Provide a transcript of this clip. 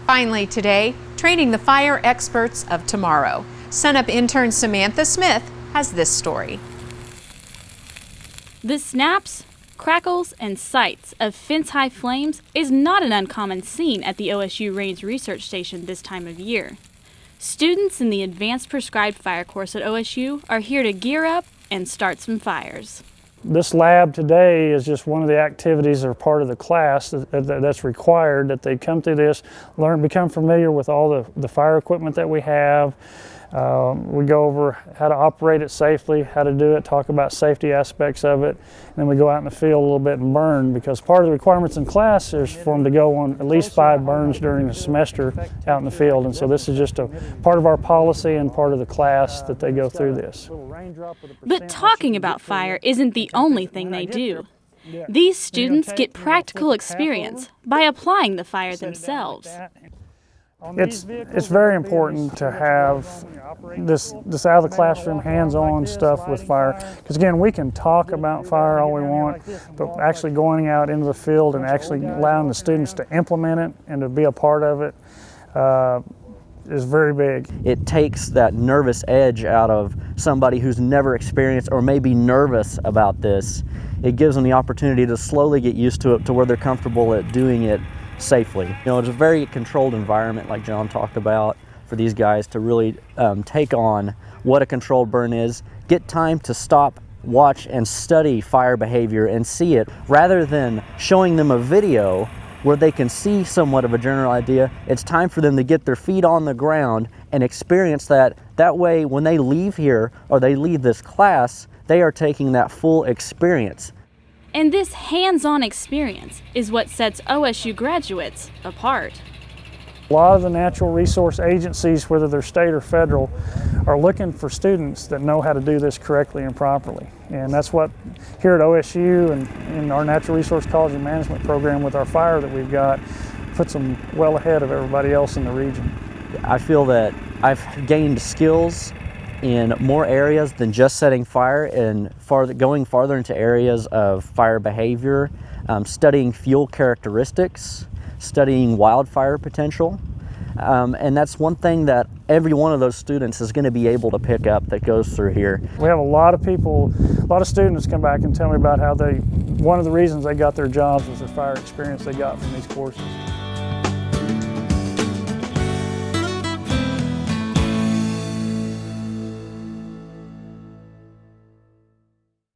Finally today, training the fire experts of tomorrow. Sunup intern Samantha Smith has this story. The snaps, crackles, and sights of fence-high flames is not an uncommon scene at the OSU Range Research Station this time of year. Students in the Advanced Prescribed Fire course at OSU are here to gear up and start some fires. This lab today is just one of the activities that are part of the class that's required, that they come through this, learn, become familiar with all the fire equipment that we have. We go over how to operate it safely, how to do it, talk about safety aspects of it, and then we go out in the field a little bit and burn, because part of the requirements in class is for them to go on at least 5 burns during the semester out in the field, and so this is just a part of our policy and part of the class that they go through this. But talking about fire isn't the only thing they do. These students get practical experience by applying the fire themselves. It's very important to have this out of the classroom, hands-on stuff with fire, because again, we can talk about fire all we want, but actually going out into the field and actually allowing the students to implement it and to be a part of it is very big. It takes that nervous edge out of somebody who's never experienced or maybe nervous about this. It gives them the opportunity to slowly get used to it to where they're comfortable at doing it safely. You know, it's a very controlled environment, like John talked about, for these guys to really take on what a controlled burn is, get time to stop, watch, and study fire behavior and see it, rather than showing them a video where they can see somewhat of a general idea. It's time for them to get their feet on the ground and experience that. That way, when they leave here or they leave this class, they are taking that full experience. And this hands-on experience is what sets OSU graduates apart. A lot of the natural resource agencies, whether they're state or federal, are looking for students that know how to do this correctly and properly. And that's what here at OSU and in our Natural Resource College and Management program with our fire that we've got puts them well ahead of everybody else in the region. I feel that I've gained skills in more areas than just setting fire, and going farther into areas of fire behavior, studying fuel characteristics, studying wildfire potential. And that's one thing that every one of those students is going to be able to pick up that goes through here. We have a lot of people, a lot of students come back and tell me about how one of the reasons they got their jobs was the fire experience they got from these courses.